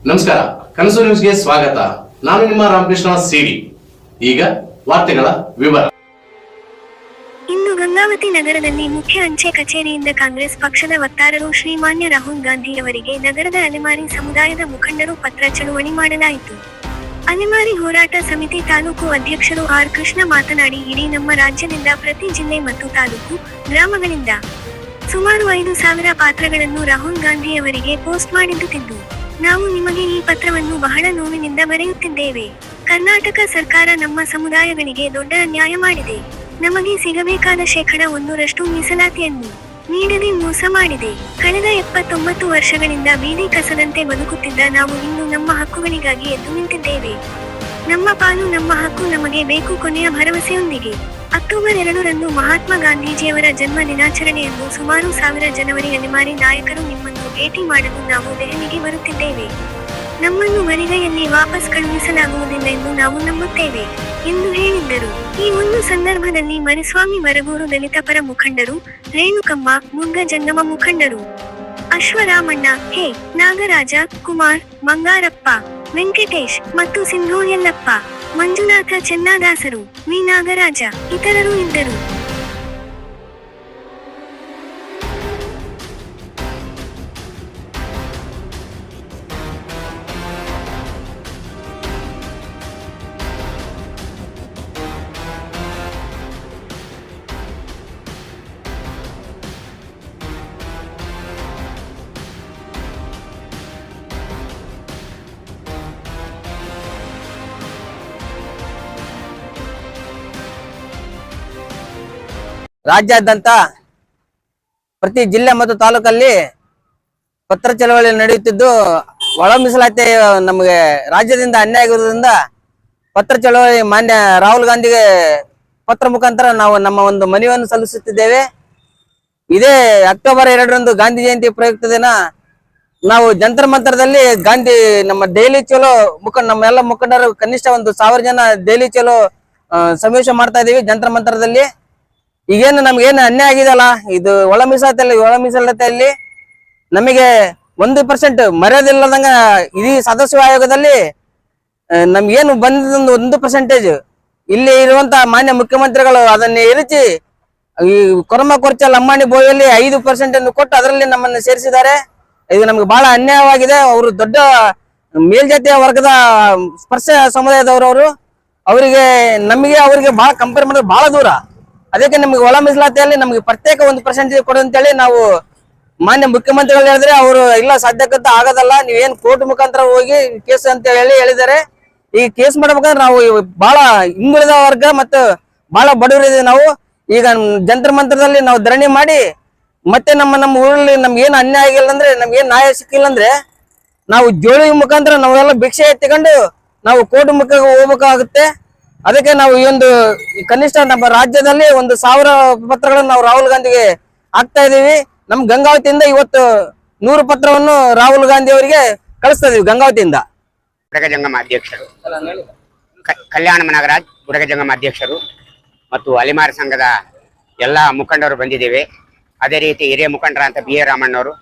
ನಮಸ್ಕಾರ, ಕನಸು ನ್ಯೂಸ್ಗೆ ಸ್ವಾಗತ. ನಾನು ನಿಮ್ಮ ರಾಮಕೃಷ್ಣ ಸಿಡಿ. ಈಗ ವಾರ್ತೆಗಳ ವಿವರ. ಇಂದು ಗಂಗಾವತಿ ನಗರದಲ್ಲಿ ಮುಖ್ಯ ಅಂಚೆ ಕಚೇರಿಯಿಂದ ಕಾಂಗ್ರೆಸ್ ಪಕ್ಷದ ವಕ್ತಾರರು ಶ್ರೀಮಾನ್ಯ ರಾಹುಲ್ ಗಾಂಧಿ ಅವರಿಗೆ ನಗರದ ಅಲೆಮಾರಿ ಸಮುದಾಯದ ಮುಖಂಡರು ಪತ್ರ ಚಳುವಳಿ ಮಾಡಲಾಯಿತು. ಅಲೆಮಾರಿ ಹೋರಾಟ ಸಮಿತಿ ತಾಲೂಕು ಅಧ್ಯಕ್ಷರು ಆರ್ ಕೃಷ್ಣ ಮಾತನಾಡಿ, ಇಡೀ ನಮ್ಮ ರಾಜ್ಯದಿಂದ ಪ್ರತಿ ಜಿಲ್ಲೆ ಮತ್ತು ತಾಲೂಕು, ಗ್ರಾಮಗಳಿಂದ ಸುಮಾರು 5,000 ಪಾತ್ರಗಳನ್ನು ರಾಹುಲ್ ಗಾಂಧಿ ಅವರಿಗೆ ಪೋಸ್ಟ್ ಮಾಡಿದ್ದು. ನಾವು ನಿಮಗೆ ಈ ಪತ್ರವನ್ನು ಬಹಳ ನೋವಿನಿಂದ ಬರೆಯುತ್ತಿದ್ದೇವೆ. ಕರ್ನಾಟಕ ಸರ್ಕಾರ ನಮ್ಮ ಸಮುದಾಯಗಳಿಗೆ ದೊಡ್ಡ ಅನ್ಯಾಯ ಮಾಡಿದೆ. ನಮಗೆ ಸಿಗಬೇಕಾದ 1% ಮೀಸಲಾತಿಯನ್ನು ನೀಡದೆ ಮೋಸ ಮಾಡಿದೆ. ಕಳೆದ 79 ವರ್ಷಗಳಿಂದ ಬೀದಿ ಕಸದಂತೆ ಬದುಕುತ್ತಿದ್ದ ನಾವು ಇಂದು ನಮ್ಮ ಹಕ್ಕುಗಳಿಗಾಗಿ ಎದ್ದು ನಿಂತಿದ್ದೇವೆ. ನಮ್ಮ ಪಾಲು, ನಮ್ಮ ಹಕ್ಕು ನಮಗೆ ಬೇಕು. ಕೊನೆಯ ಭರವಸೆಯೊಂದಿಗೆ ಅಕ್ಟೋಬರ್ 2ರಂದು ಮಹಾತ್ಮ ಗಾಂಧೀಜಿಯವರ ಜನ್ಮ ದಿನಾಚರಣೆಯಂದು ಸುಮಾರು 1000 ಜನವರಿ ಅಲೆಮಾರಿ ನಾಯಕರು ನಿಮ್ಮನ್ನು ಭೇಟಿ ಮಾಡಲು ನಾವು ದೆಹಲಿಗೆ ಬರುತ್ತಿದ್ದೇವೆ. ನಮ್ಮನ್ನು ಬರಿಗೈಯಲ್ಲಿ ವಾಪಸ್ ಕಳುಹಿಸಲಾಗುವುದಿಲ್ಲ ಎಂದು ನಾವು ನಂಬುತ್ತೇವೆ ಎಂದು ಹೇಳಿದ್ದರು. ಈ ಒಂದು ಸಂದರ್ಭದಲ್ಲಿ ಮರಿಸ್ವಾಮಿ ಬರಗೂರು ದಲಿತ ಪರ ಮುಖಂಡರು, ರೇಣುಕಮ್ಮ, ಮುಗ್ಗ ಜಂಗಮ ಮುಖಂಡರು, ಅಶ್ವರಾಮಣ್ಣ, ಹೇ, ನಾಗರಾಜ, ಕುಮಾರ್, ಬಂಗಾರಪ್ಪ, ವೆಂಕಟೇಶ್ ಮತ್ತು ಸಿಂಧು ಯಲ್ಲಪ್ಪ, ಮಂಜುನಾಥ ಚೆನ್ನದಾಸರು, ವಿ ನಾಗರಾಜ ಇತರರು ಇದ್ದರು. ರಾಜ್ಯಾದ್ಯಂತ ಪ್ರತಿ ಜಿಲ್ಲೆ ಮತ್ತು ತಾಲೂಕಲ್ಲಿ ಪತ್ರ ಚಳವಳಿ ನಡೆಯುತ್ತಿದ್ದು, ಒಳ ಮೀಸಲಾತಿ ನಮಗೆ ರಾಜ್ಯದಿಂದ ಅನ್ಯಾಯ ಆಗಿರುವುದರಿಂದ ಪತ್ರ ಚಳವಳಿ ಮಾನ್ಯ ರಾಹುಲ್ ಗಾಂಧಿಗೆ ಪತ್ರ ಮುಖಾಂತರ ನಾವು ನಮ್ಮ ಒಂದು ಮನವಿಯನ್ನು ಸಲ್ಲಿಸುತ್ತಿದ್ದೇವೆ. ಇದೇ ಅಕ್ಟೋಬರ್ 2ರಂದು ಗಾಂಧಿ ಜಯಂತಿ ಪ್ರಯುಕ್ತ ದಿನ ನಾವು ಜಂತರ್ ಮಂತರದಲ್ಲಿ ಗಾಂಧಿ ನಮ್ಮ ಡೈಲಿ ಚಲೋ ನಮ್ಮೆಲ್ಲ ಮುಖಂಡರು ಕನಿಷ್ಠ 1,000 ಜನ ಡೈಲಿ ಚಲೋ ಸಮಾವೇಶ ಮಾಡ್ತಾ ಇದೀವಿ ಜಂತರ್ ಮಂತರದಲ್ಲಿ. ಈಗೇನು ನಮ್ಗೇನು ಅನ್ಯಾಯ ಆಗಿದಲ್ಲ, ಇದು ಒಳ ಮೀಸಲಾತಿಯಲ್ಲಿ ನಮಗೆ 1% ಮರ್ಯಾದಿಲ್ಲದಂಗ ಇಡೀ ಸದಸ್ಯ ಆಯೋಗದಲ್ಲಿ ನಮ್ಗೇನು ಬಂದಿದ್ದೊಂದು 1% ಇಲ್ಲಿ ಇರುವಂತ ಮಾನ್ಯ ಮುಖ್ಯಮಂತ್ರಿಗಳು ಅದನ್ನ ಇರಿಸಿ ಈ ಕೊರಮ ಕೊರ್ಚ ಲಂಬಾಣಿ ಬೋಯಲ್ಲಿ 5% ಅನ್ನು ಕೊಟ್ಟು ಅದರಲ್ಲಿ ನಮ್ಮನ್ನು ಸೇರಿಸಿದ್ದಾರೆ. ಇದು ನಮ್ಗೆ ಬಹಳ ಅನ್ಯಾಯವಾಗಿದೆ. ಅವರು ದೊಡ್ಡ ಮೇಲ್ಜಾತಿಯ ವರ್ಗದ ಸ್ಪರ್ಶ ಸಮುದಾಯದವರು. ಅವರಿಗೆ ಅವರಿಗೆ ಬಹಳ ಕಂಪೇರ್ ಮಾಡಿದ್ರೆ ಬಹಳ ದೂರ. ಅದಕ್ಕೆ ನಮಗೆ ಒಳ ಮೀಸಲಾತಿಯಲ್ಲಿ ನಮಗೆ ಪ್ರತ್ಯೇಕ 1% ಕೊಡು ಅಂತೇಳಿ ನಾವು ಮಾನ್ಯ ಮುಖ್ಯಮಂತ್ರಿಗಳು ಹೇಳಿದ್ರೆ, ಅವರು ಇಲ್ಲ ಸಾಧ್ಯಕ್ಕಂತ ಆಗೋದಲ್ಲ, ನೀವೇನ್ ಕೋರ್ಟ್ ಮುಖಾಂತರ ಹೋಗಿ ಕೇಸ್ ಅಂತ ಹೇಳಿದ್ದಾರೆ. ಈ ಕೇಸ್ ಮಾಡ್ಬೇಕಂದ್ರೆ ನಾವು ಬಹಳ ಹಿಂದುಳಿದ ವರ್ಗ ಮತ್ತು ಬಹಳ ಬಡವರಿದ್ದೀವಿ. ನಾವು ಈಗ ಜಂತರ್ ಮಂತ್ರದಲ್ಲಿ ನಾವು ಧರಣಿ ಮಾಡಿ ಮತ್ತೆ ನಮ್ಮ ಊರಲ್ಲಿ ನಮ್ಗೆ ಏನು ಅನ್ಯಾಯ ಆಗಿಲ್ಲ ಅಂದ್ರೆ, ನಮ್ಗೆ ಏನ್ ನ್ಯಾಯ ಸಿಕ್ಕಿಲ್ಲ ಅಂದ್ರೆ ನಾವು ಜೋಳಿ ಮುಖಾಂತರ ನಾವೆಲ್ಲ ಭಿಕ್ಷೆ ಎತ್ತಿಕೊಂಡು ನಾವು ಕೋರ್ಟ್ ಮುಖ ಹೋಗ್ಬೇಕಾಗುತ್ತೆ. ಅದಕ್ಕೆ ನಾವು ಈ ಒಂದು ಕನಿಷ್ಠ ನಮ್ಮ ರಾಜ್ಯದಲ್ಲಿ 1,000 ಪತ್ರಗಳನ್ನು ನಾವು ರಾಹುಲ್ ಗಾಂಧಿಗೆ ಹಾಕ್ತಾ ಇದೀವಿ. ನಮ್ ಗಂಗಾವತಿಯಿಂದ ಇವತ್ತು 100 ಪತ್ರವನ್ನು ರಾಹುಲ್ ಗಾಂಧಿ ಅವರಿಗೆ ಕಳಿಸ್ತಾ ಇದೀವಿ ಗಂಗಾವತಿಯಿಂದ. ಬುಡಗ ಜಂಗಮ ಅಧ್ಯಕ್ಷರು, ಕಲ್ಯಾಣ ನಾಗರಾಜ್ ಬುಡಗ ಜಂಗಮ ಅಧ್ಯಕ್ಷರು ಮತ್ತು ಅಲೆಮಾರಿ ಸಂಘದ ಎಲ್ಲ ಮುಖಂಡರು ಬಂದಿದ್ದೇವೆ. ಅದೇ ರೀತಿ ಹಿರಿಯ ಮುಖಂಡರಂತ ಬಿ ಎ ರಾಮಣ್ಣವರು,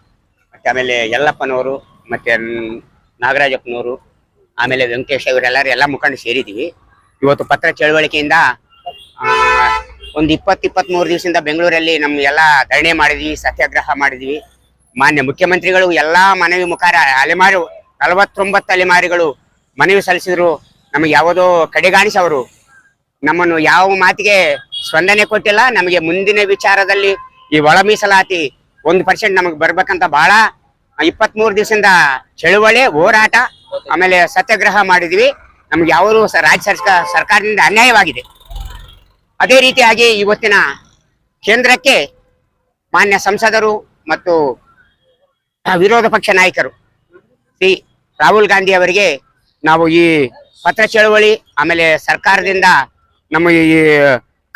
ಮತ್ತೆ ಆಮೇಲೆ ಯಲ್ಲಪ್ಪನವರು, ಮತ್ತೆ ನಾಗರಾಜಪ್ಪನವರು, ಆಮೇಲೆ ವೆಂಕಟೇಶ್ ಇವರೆಲ್ಲರೂ ಎಲ್ಲ ಮುಖಂಡರು ಸೇರಿದ್ದೀವಿ. ಇವತ್ತು ಪತ್ರ ಚಳವಳಿಕೆಯಿಂದ ಒಂದು 20-23 ದಿವಸದಿಂದ ಬೆಂಗಳೂರಲ್ಲಿ ಎಲ್ಲ ಧರಣಿ ಮಾಡಿದ್ವಿ, ಸತ್ಯಾಗ್ರಹ ಮಾಡಿದ್ವಿ. ಮಾನ್ಯ ಮುಖ್ಯಮಂತ್ರಿಗಳು ಎಲ್ಲಾ ಮನವಿ ಮುಖಾರ ಅಲೆಮಾರಿ 49 ಅಲೆಮಾರಿಗಳು ಮನವಿ ಸಲ್ಲಿಸಿದ್ರು. ನಮಗೆ ಯಾವುದೋ ಕಡೆಗಾಣಿಸಿ ಅವರು ನಮ್ಮನ್ನು ಯಾವ ಮಾತಿಗೆ ಸ್ಪಂದನೆ ಕೊಟ್ಟಿಲ್ಲ. ನಮಗೆ ಮುಂದಿನ ವಿಚಾರದಲ್ಲಿ ಈ ಒಳ ಮೀಸಲಾತಿ 1% ನಮಗೆ ಬರ್ಬೇಕಂತ ಬಹಳ 23 ದಿವಸದಿಂದ ಚಳುವಳಿ ಹೋರಾಟ ಆಮೇಲೆ ಸತ್ಯಾಗ್ರಹ ಮಾಡಿದ್ವಿ. ನಮ್ಗೆ ಯಾವುದು ರಾಜ್ಯ ಸರ್ಕಾರದಿಂದ ಅನ್ಯಾಯವಾಗಿದೆ. ಅದೇ ರೀತಿಯಾಗಿ ಇವತ್ತಿನ ಕೇಂದ್ರಕ್ಕೆ ಮಾನ್ಯ ಸಂಸದರು ಮತ್ತು ವಿರೋಧ ಪಕ್ಷ ನಾಯಕರು ಶ್ರೀ ರಾಹುಲ್ ಗಾಂಧಿ ಅವರಿಗೆ ನಾವು ಈ ಪತ್ರ ಚಳವಳಿ ಆಮೇಲೆ ಸರ್ಕಾರದಿಂದ ನಮ್ಮ ಈ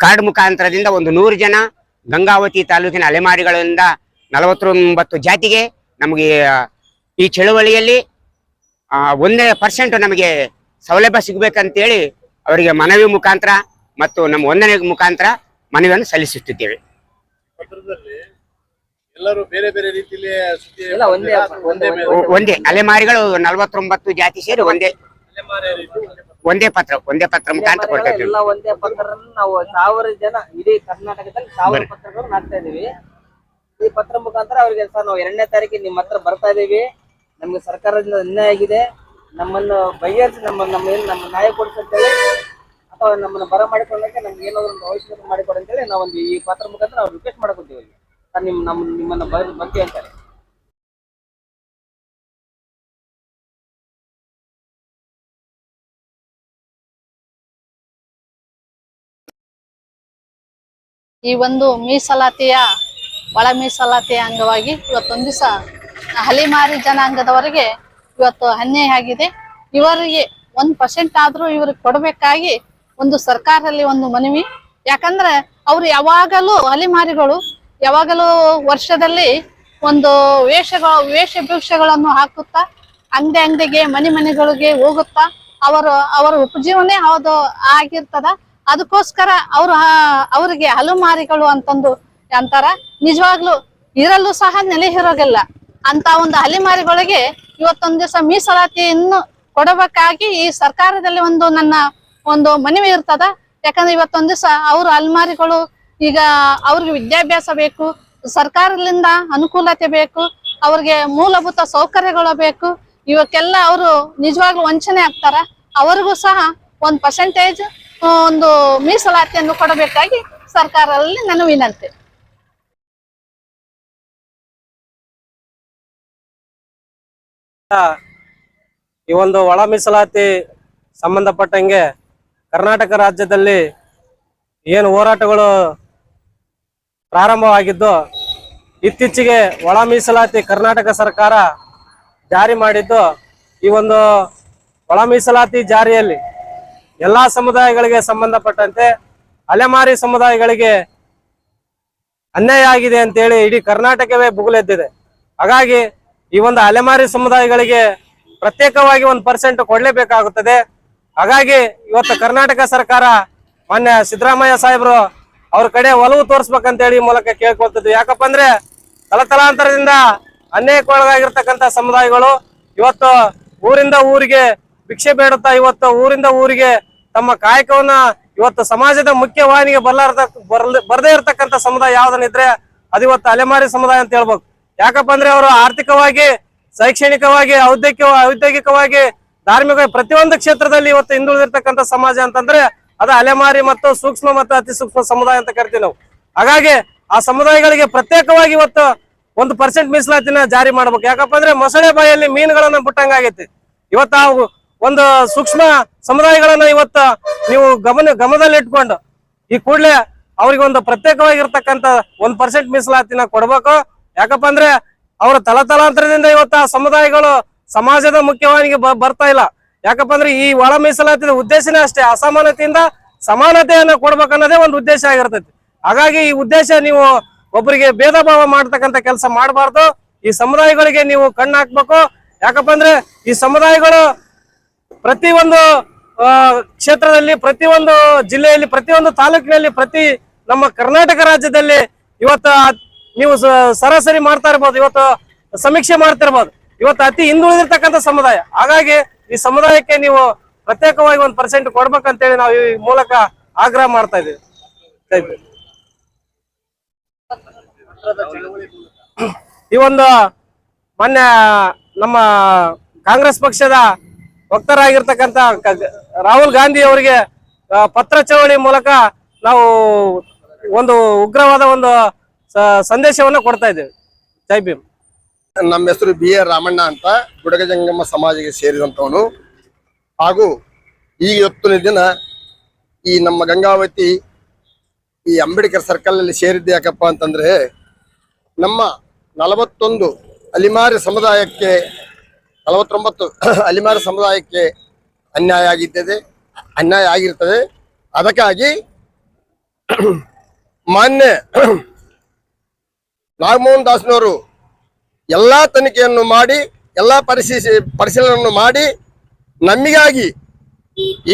ಕಾರ್ಡ್ ಮುಖಾಂತರದಿಂದ 100 ಜನ ಗಂಗಾವತಿ ತಾಲೂಕಿನ ಅಲೆಮಾರಿಗಳಿಂದ 49 ಜಾತಿಗೆ ನಮಗೆ ಈ ಚಳವಳಿಯಲ್ಲಿ 1% ನಮಗೆ ಸೌಲಭ್ಯ ಸಿಗಬೇಕಂತೇಳಿ ಅವರಿಗೆ ಮನವಿ ಮುಖಾಂತರ ಮತ್ತು ನಮ್ಮ ವಂದನೆ ಮುಖಾಂತರ ಮನವಿಯನ್ನು ಸಲ್ಲಿಸುತ್ತಿದ್ದೇವೆ. ಎಲ್ಲರೂ ಬೇರೆ ಬೇರೆ ರೀತಿಯಲ್ಲಿ ಸುದ್ದಿ ಇಲ್ಲ, ಒಂದೇ ಒಂದೇ ಅಲೆಮಾರಿಗಳು 49 ಜಾತಿ ಸೇರಿ ಒಂದೇ ಪತ್ರ ಮುಖಾಂತರ ಕೊಡ್ತಾ ಇದ್ದೀವಿ. ಎಲ್ಲ ಒಂದೇ ಪತ್ರ ನಾವು 1000 ಜನ ಇಡೀ ಕರ್ನಾಟಕದಲ್ಲಿ 1000 ಪತ್ರಗಳನ್ನು ಹಾಕ್ತಾ ಇದೀವಿ. ಈ ಪತ್ರ ಮುಖಾಂತರ ಅವ್ರಿಗೆ ಸರ್ ನಾವು 2ನೇ ತಾರೀಕಿಗೆ ನಿಮ್ಮ ಹತ್ರ ಬರ್ತಾ ಇದೀವಿ, ನಮ್ಗೆ ಸರ್ಕಾರದಿಂದ ಅನ್ಯಾಯ ಆಗಿದೆ, ನಮ್ಮನ್ನು ಬಗೆಹರಿಸಿ ನಮ್ಮ ನ್ಯಾಯ ಕೊಡಿಸಂತೇಳಿ ಅಥವಾ ನಮ್ಮನ್ನು ಬರಮಾಡಿಕೊಳ್ಳಕ್ಕೆ ನಮ್ಗೆ ಏನಾದ್ರು ಒಂದು ಅವಶ್ಯಕತೆ ಮಾಡಿಕೊಡಿ ಅಂತೇಳಿ ನಾವೊಂದು ಈ ಪತ್ರ ಮುಖಾಂತರ ನಾವು ರಿಕ್ವೆಸ್ಟ್ ಮಾಡ್ಕೊತೀವಿ ಸರ್. ನಿಮ್ಮನ್ನ ಬಗ್ಗೆ ಅಂತಾರೆ. ಈ ಒಂದು ಮೀಸಲಾತಿಯ ಒಳ ಮೀಸಲಾತಿಯ ಅಂಗವಾಗಿ ಇವತ್ತೊಂದು ದಿವಸ ಹಲಿಮಾರಿ ಜನಾಂಗದವರಿಗೆ ಇವತ್ತು ಅನ್ಯಾಯ ಆಗಿದೆ. ಇವರಿಗೆ 1% ಆದ್ರೂ ಇವ್ರಿಗೆ ಕೊಡಬೇಕಾಗಿ ಒಂದು ಸರ್ಕಾರದಲ್ಲಿ ಒಂದು ಮನವಿ. ಯಾಕಂದ್ರೆ ಅವ್ರು ಯಾವಾಗಲೂ ಹಲಿಮಾರಿಗಳು ಯಾವಾಗಲೂ ವರ್ಷದಲ್ಲಿ ಒಂದು ವೇಷಭೂಷಗಳನ್ನು ಹಾಕುತ್ತಾ ಅಂಗಡಿಗೆ ಮನೆಗಳಿಗೆ ಹೋಗುತ್ತಾ ಅವರ ಉಪಜೀವನೆ ಹೌದು ಆಗಿರ್ತದ. ಅದಕ್ಕೋಸ್ಕರ ಅವ್ರಿಗೆ ಹಲುಮಾರಿಗಳು ಅಂತಂದು ಅಂತಾರ. ನಿಜವಾಗ್ಲೂ ಇರಲು ಸಹ ನೆಲೆ ಇರೋದಿಲ್ಲ ಅಂತ ಒಂದು ಹಲಿಮಾರಿಗಳಿಗೆ ಇವತ್ತೊಂದ್ ದಿವಸ ಮೀಸಲಾತಿಯನ್ನು ಕೊಡಬೇಕಾಗಿ ಈ ಸರ್ಕಾರದಲ್ಲಿ ನನ್ನ ಒಂದು ಮನವಿ ಇರ್ತದ. ಯಾಕಂದ್ರೆ ಇವತ್ತೊಂದ್ ದಿವಸ ಅವ್ರು ಹಲಿಮಾರಿಗಳು ಈಗ ಅವ್ರಿಗೆ ವಿದ್ಯಾಭ್ಯಾಸ ಬೇಕು, ಸರ್ಕಾರದಿಂದ ಅನುಕೂಲತೆ ಬೇಕು, ಅವ್ರಿಗೆ ಮೂಲಭೂತ ಸೌಕರ್ಯಗಳು ಬೇಕು. ಇವಕ್ಕೆಲ್ಲ ಅವರು ನಿಜವಾಗ್ಲೂ ವಂಚನೆ ಆಗ್ತಾರ. ಅವರಿಗೂ ಸಹ 1% ಒಂದು ಮೀಸಲಾತಿಯನ್ನು ಕೊಡಬೇಕಾಗಿ ಸರ್ಕಾರದಲ್ಲಿ ನನ್ನ ವಿನಂತಿ. ಈ ಒಂದು ಒಳ ಮೀಸಲಾತಿ ಸಂಬಂಧಪಟ್ಟಂಗೆ ಕರ್ನಾಟಕ ರಾಜ್ಯದಲ್ಲಿ ಏನು ಹೋರಾಟಗಳು ಪ್ರಾರಂಭವಾಗಿದ್ದು, ಇತ್ತೀಚೆಗೆ ಒಳ ಮೀಸಲಾತಿ ಕರ್ನಾಟಕ ಸರ್ಕಾರ ಜಾರಿ ಮಾಡಿದ್ದು, ಈ ಒಂದು ಒಳ ಮೀಸಲಾತಿ ಜಾರಿಯಲ್ಲಿ ಎಲ್ಲಾ ಸಮುದಾಯಗಳಿಗೆ ಸಂಬಂಧಪಟ್ಟಂತೆ ಅಲೆಮಾರಿ ಸಮುದಾಯಗಳಿಗೆ ಅನ್ಯಾಯ ಆಗಿದೆ ಅಂತೇಳಿ ಇಡೀ ಕರ್ನಾಟಕವೇ ಬುಗುಲೆದ್ದಿದೆ. ಹಾಗಾಗಿ ಈ ಒಂದು ಅಲೆಮಾರಿ ಸಮುದಾಯಗಳಿಗೆ ಪ್ರತ್ಯೇಕವಾಗಿ 1% ಕೊಡ್ಲೇಬೇಕಾಗುತ್ತದೆ. ಹಾಗಾಗಿ ಇವತ್ತು ಕರ್ನಾಟಕ ಸರ್ಕಾರ ಮಾನ್ಯ ಸಿದ್ದರಾಮಯ್ಯ ಸಾಹೇಬರು ಅವ್ರ ಕಡೆ ಒಲವು ತೋರಿಸ್ಬೇಕಂತೇಳಿ ಈ ಮೂಲಕ ಕೇಳ್ಕೊಳ್ತಿದ್ವಿ. ಯಾಕಪ್ಪ ಅಂದ್ರೆ ತಲತಲಾಂತರದಿಂದ ಅನ್ಯಾಯಕ್ಕೊಳಗಾಗಿರ್ತಕ್ಕಂಥ ಸಮುದಾಯಗಳು ಇವತ್ತು ಊರಿಂದ ಊರಿಗೆ ಭಿಕ್ಷೆ ಬೇಡುತ್ತಾ ಇವತ್ತು ಊರಿಂದ ಊರಿಗೆ ತಮ್ಮ ಕಾಯಕವನ್ನ ಇವತ್ತು ಸಮಾಜದ ಮುಖ್ಯವಾಹಿನಿಗೆ ಬರದೇ ಇರತಕ್ಕಂಥ ಸಮುದಾಯ ಯಾವ್ದನ್ನಿದ್ರೆ ಅದು ಇವತ್ತು ಅಲೆಮಾರಿ ಸಮುದಾಯ ಅಂತ ಹೇಳ್ಬೇಕು. ಯಾಕಪ್ಪ ಅಂದ್ರೆ ಅವರು ಆರ್ಥಿಕವಾಗಿ, ಶೈಕ್ಷಣಿಕವಾಗಿ, ಔದ್ಯೋಗಿಕವಾಗಿ, ಧಾರ್ಮಿಕ ಪ್ರತಿಯೊಂದು ಕ್ಷೇತ್ರದಲ್ಲಿ ಇವತ್ತು ಹಿಂದುಳಿದಿರ್ತಕ್ಕಂಥ ಸಮಾಜ ಅಂತಂದ್ರೆ ಅದು ಅಲೆಮಾರಿ ಮತ್ತು ಸೂಕ್ಷ್ಮ ಮತ್ತು ಅತಿ ಸೂಕ್ಷ್ಮ ಸಮುದಾಯ ಅಂತ ಕರಿತೀವಿ ನಾವು. ಹಾಗಾಗಿ ಆ ಸಮುದಾಯಗಳಿಗೆ ಪ್ರತ್ಯೇಕವಾಗಿ ಇವತ್ತು 1% ಮೀಸಲಾತಿನ ಜಾರಿ ಮಾಡ್ಬೇಕು. ಯಾಕಪ್ಪ ಅಂದ್ರೆ ಮೊಸಳೆ ಬಾಯಲ್ಲಿ ಮೀನುಗಳನ್ನ ಬಿಟ್ಟಂಗಾಗೈತಿ. ಇವತ್ತು ಆ ಒಂದು ಸೂಕ್ಷ್ಮ ಸಮುದಾಯಗಳನ್ನ ಇವತ್ತು ನೀವು ಗಮನದಲ್ಲಿ ಇಟ್ಕೊಂಡು ಈ ಕೂಡಲೇ ಅವ್ರಿಗೆ ಒಂದು ಪ್ರತ್ಯೇಕವಾಗಿರ್ತಕ್ಕಂಥ 1% ಮೀಸಲಾತಿನ ಕೊಡ್ಬೇಕು. ಯಾಕಪ್ಪ ಅಂದ್ರೆ ಅವರ ತಲತಲಾಂತರದಿಂದ ಇವತ್ತು ಆ ಸಮುದಾಯಗಳು ಸಮಾಜದ ಮುಖ್ಯವಾಹಿನಿಗೆ ಬರ್ತಾ ಇಲ್ಲ. ಯಾಕಪ್ಪ ಅಂದ್ರೆ ಈ ಒಳ ಮೀಸಲಾತಿಯ ಉದ್ದೇಶನೇ ಅಷ್ಟೇ, ಅಸಮಾನತೆಯಿಂದ ಸಮಾನತೆಯನ್ನ ಕೊಡ್ಬೇಕನ್ನೋದೇ ಒಂದು ಉದ್ದೇಶ ಆಗಿರ್ತೈತಿ. ಹಾಗಾಗಿ ಈ ಉದ್ದೇಶ ನೀವು ಒಬ್ಬರಿಗೆ ಭೇದ ಭಾವ ಮಾಡ್ತಕ್ಕಂಥ ಕೆಲಸ ಮಾಡಬಾರ್ದು. ಈ ಸಮುದಾಯಗಳಿಗೆ ನೀವು ಕಣ್ಣು ಹಾಕ್ಬೇಕು. ಯಾಕಪ್ಪ ಅಂದ್ರೆ ಈ ಸಮುದಾಯಗಳು ಪ್ರತಿಯೊಂದು ಕ್ಷೇತ್ರದಲ್ಲಿ, ಪ್ರತಿಯೊಂದು ಜಿಲ್ಲೆಯಲ್ಲಿ, ಪ್ರತಿಯೊಂದು ತಾಲೂಕಿನಲ್ಲಿ, ನಮ್ಮ ಕರ್ನಾಟಕ ರಾಜ್ಯದಲ್ಲಿ ಇವತ್ತು ನೀವು ಸರಾಸರಿ ಮಾಡ್ತಾ ಇರ್ಬೋದು, ಇವತ್ತು ಸಮೀಕ್ಷೆ ಮಾಡ್ತಿರ್ಬೋದು, ಇವತ್ತು ಅತಿ ಹಿಂದುಳಿದಿರ್ತಕ್ಕಂಥ ಸಮುದಾಯ. ಹಾಗಾಗಿ ಈ ಸಮುದಾಯಕ್ಕೆ ನೀವು ಪ್ರತ್ಯೇಕವಾಗಿ 1% ಕೊಡ್ಬೇಕಂತೇಳಿ ನಾವು ಈ ಮೂಲಕ ಆಗ್ರಹ ಮಾಡ್ತಾ ಇದ್ದೀವಿ. ಈ ಒಂದು ಮೊನ್ನೆ ನಮ್ಮ ಕಾಂಗ್ರೆಸ್ ಪಕ್ಷದ ವಕ್ತಾರಾಗಿರ್ತಕ್ಕಂಥ ರಾಹುಲ್ ಗಾಂಧಿ ಅವರಿಗೆ ಪತ್ರ ಚಳವಳಿ ಮೂಲಕ ನಾವು ಒಂದು ಉಗ್ರವಾದ ಒಂದು ಸಂದೇಶವನ್ನು ಕೊಡ್ತಾ ಇದ್ದೇವೆ. ಜೈ ಭೀಮ್. ನಮ್ಮ ಹೆಸರು BR ರಾಮಣ್ಣ ಅಂತ, ಬುಡಗ ಜಂಗಮ ಸಮಾಜಕ್ಕೆ ಸೇರಿದಂತವನು. ಹಾಗೂ ಈ ಇವತ್ತಿನ ದಿನ ಈ ನಮ್ಮ ಗಂಗಾವತಿ ಈ ಅಂಬೇಡ್ಕರ್ ಸರ್ಕಲ್ ಅಲ್ಲಿ ಸೇರಿದ್ದೆ ಯಾಕಪ್ಪ ಅಂತಂದ್ರೆ, ನಮ್ಮ 41 ಅಲಿಮಾರಿ ಸಮುದಾಯಕ್ಕೆ 49 ಅಲಿಮಾರಿ ಸಮುದಾಯಕ್ಕೆ ಅನ್ಯಾಯ ಆಗಿರ್ತದೆ. ಅದಕ್ಕಾಗಿ ಮಾನ್ಯ ನಾಗಮೋಹನ್ ದಾಸ್ನವರು ಎಲ್ಲಾ ತನಿಖೆಯನ್ನು ಮಾಡಿ, ಎಲ್ಲಾ ಪರಿಶೀಲನೆಯನ್ನು ಮಾಡಿ, ನಮಗಾಗಿ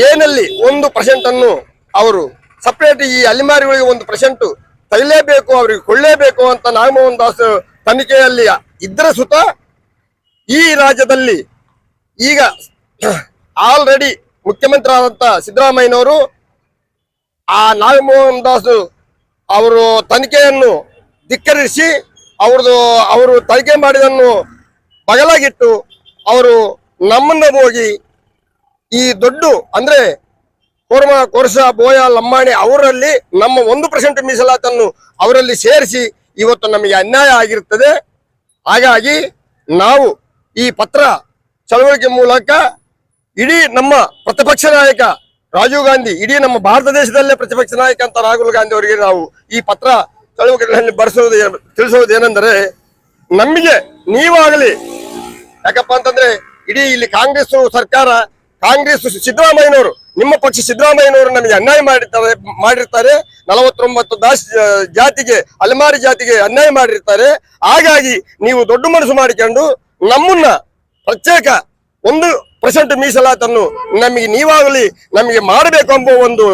ಏನಲ್ಲಿ 1% ಅನ್ನು ಅವರು ಸಪರೇಟ್ ಈ ಅಲಿಮಾರಿಗಳಿಗೆ 1% ತಗಲೇಬೇಕು, ಅವ್ರಿಗೆ ಕೊಳ್ಳೇಬೇಕು ಅಂತ ನಾಗಮೋಹನ್ ದಾಸ್ ತನಿಖೆಯಲ್ಲಿ ಇದ್ರೆ ಸುತ ಈ ರಾಜ್ಯದಲ್ಲಿ ಈಗ ಆಲ್ರೆಡಿ ಮುಖ್ಯಮಂತ್ರಿ ಆದಂತ ಸಿದ್ದರಾಮಯ್ಯನವರು ಆ ನಾಗಮೋಹನ್ ದಾಸ್ ಅವರು ತನಿಖೆಯನ್ನು ಧಿಕ್ಕರಿಸಿ ಅವರು ತನಿಖೆ ಮಾಡಿದನ್ನು ಬಗಲಾಗಿಟ್ಟು ಅವರು ನಮ್ಮನ್ನ ಹೋಗಿ ಈ ದೊಡ್ಡ ಅಂದ್ರೆ ಕೋರ್ಮ ಕೋರ್ಸ ಬೋಯ ಲಂಬಾಣಿ ಅವರಲ್ಲಿ ನಮ್ಮ 1% ಮೀಸಲಾತನ್ನು ಅವರಲ್ಲಿ ಸೇರಿಸಿ ಇವತ್ತು ನಮಗೆ ಅನ್ಯಾಯ ಆಗಿರುತ್ತದೆ. ಹಾಗಾಗಿ ನಾವು ಈ ಪತ್ರ ಚಳವಳಿಕೆ ಮೂಲಕ ಇಡೀ ನಮ್ಮ ಪ್ರತಿಪಕ್ಷ ನಾಯಕ ರಾಜೀವ್ ಗಾಂಧಿ, ಇಡೀ ನಮ್ಮ ಭಾರತ ದೇಶದಲ್ಲೇ ಪ್ರತಿಪಕ್ಷ ನಾಯಕ ಅಂತ ರಾಹುಲ್ ಗಾಂಧಿ ಅವರಿಗೆ ನಾವು ಈ ಪತ್ರ ಚಳವಳಿಕೆಗಳಲ್ಲಿ ತಿಳಿಸೋದೇನೆಂದರೆ, ನಮಗೆ ನೀವಾಗಲಿ, ಯಾಕಪ್ಪ ಅಂತಂದ್ರೆ ಇಡೀ ಇಲ್ಲಿ ಕಾಂಗ್ರೆಸ್ ಸರ್ಕಾರ, ಕಾಂಗ್ರೆಸ್ ಸಿದ್ದರಾಮಯ್ಯನವರು, ನಿಮ್ಮ ಪಕ್ಷ ಸಿದ್ದರಾಮಯ್ಯನವರು ನಮಗೆ ಅನ್ಯಾಯ ಮಾಡಿರ್ತಾರೆ. 49 ಜಾತಿಗೆ, ಅಲೆಮಾರಿ ಜಾತಿಗೆ ಅನ್ಯಾಯ ಮಾಡಿರ್ತಾರೆ. ಹಾಗಾಗಿ ನೀವು ದೊಡ್ಡ ಮನಸ್ಸು ಮಾಡಿಕೊಂಡು ನಮ್ಮನ್ನ ಪ್ರತ್ಯೇಕ 1% ಮೀಸಲಾತನ್ನು ನೀವಾಗಲಿ ನಮಗೆ ಮಾಡಬೇಕು ಎಂಬ ಒಂದು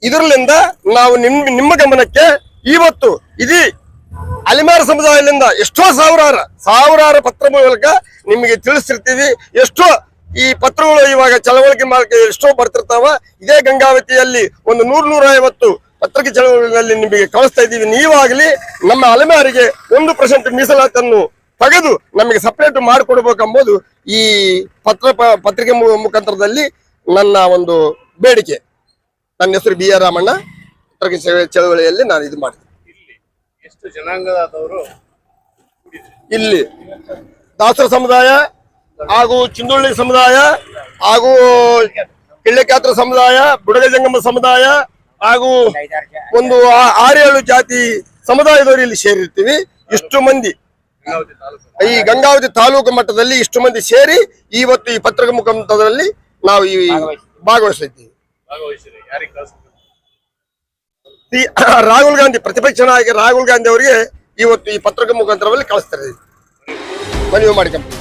ಇದರಲ್ಲಿಂದ ನಾವು ನಿಮ್ಮ ಗಮನಕ್ಕೆ ಇವತ್ತು ಇದೀ ಅಲಿಮಾರ ಸಮುದಾಯದಿಂದ ಎಷ್ಟೋ ಸಾವಿರಾರು ಪತ್ರ ಮೂಲಕ ನಿಮಗೆ ತಿಳಿಸ್ತಿರ್ತೀವಿ. ಎಷ್ಟೋ ಈ ಪತ್ರಗಳು ಇವಾಗ ಚಳವಳಿಕೆ ಮಾಡಕ್ಕೆ ಎಷ್ಟೋ ಬರ್ತಿರ್ತಾವ. ಇದೇ ಗಂಗಾವತಿಯಲ್ಲಿ ಒಂದು 100-150 ಪತ್ರಿಕೆ ಚಳವಳಿಯಲ್ಲಿ ನಿಮಗೆ ಕಳಿಸ್ತಾ ಇದ್ದೀವಿ. ನೀವಾಗಲಿ ನಮ್ಮ ಅಲೆಮಾರಿಗೆ 1% ಮೀಸಲಾತನ್ನು ತೆಗೆದು ನಮಗೆ ಸಪರೇಟ್ ಮಾಡಿಕೊಡ್ಬೇಕೆಂಬುದು ಈ ಪತ್ರಿಕೆ ಮುಖಾಂತರದಲ್ಲಿ ನನ್ನ ಒಂದು ಬೇಡಿಕೆ. ನನ್ನ ಹೆಸರು ಬಿ ಆರ್ ರಾಮಣ್ಣ. ಪತ್ರಿಕೆ ಚಳವಳಿಯಲ್ಲಿ ನಾನು ಇದು ಮಾಡಿದೆ. ಎಷ್ಟು ಜನಾಂಗದವರು ಇಲ್ಲಿ ದಾಸರ ಸಮುದಾಯ ಹಾಗೂ ಚಿಂದೋಳಿ ಸಮುದಾಯ ಹಾಗೂ ಕಿಳ್ಳೆಕ್ಯಾತ್ರ ಸಮುದಾಯ, ಬುಡಗ ಜಂಗಮ ಸಮುದಾಯ ಹಾಗೂ ಒಂದು 6-7 ಜಾತಿ ಸಮುದಾಯದವರು ಇಲ್ಲಿ ಸೇರಿರ್ತೀವಿ. ಇಷ್ಟು ಮಂದಿ ಈ ಗಂಗಾವತಿ ತಾಲೂಕು ಮಟ್ಟದಲ್ಲಿ ಇಷ್ಟು ಮಂದಿ ಸೇರಿ ಇವತ್ತು ಈ ಪತ್ರಿಕೆ ಮುಖಾಂತರದಲ್ಲಿ ನಾವು ಈ ಭಾಗವಹಿಸಿದ್ದೀವಿ. ರಾಹುಲ್ ಗಾಂಧಿ, ಪ್ರತಿಪಕ್ಷ ನಾಯಕ ರಾಹುಲ್ ಗಾಂಧಿ ಅವರಿಗೆ ಇವತ್ತು ಈ ಪತ್ರಿಕೆ ಮುಖಾಂತರದಲ್ಲಿ ಕಳಿಸ್ತಾರೆ, ಮನವಿ ಮಾಡಿಕೊಂಡು.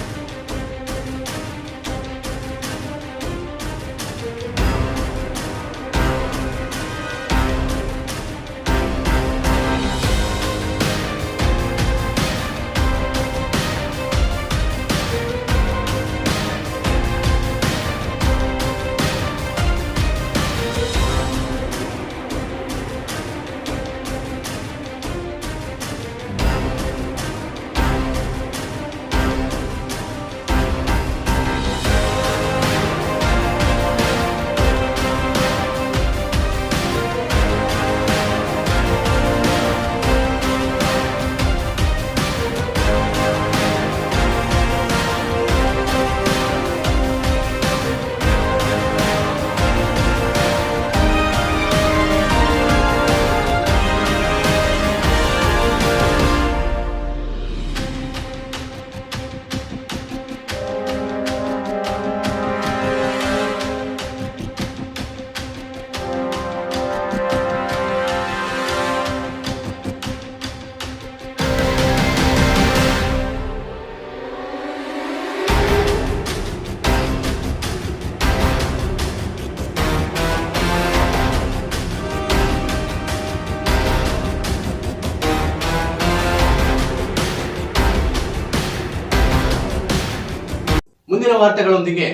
ಮುಂದಿನ ವಾರ್ತೆಗಳೊಂದಿಗೆ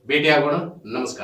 ಭೇಟಿಯಾಗೋಣ. ನಮಸ್ಕಾರ.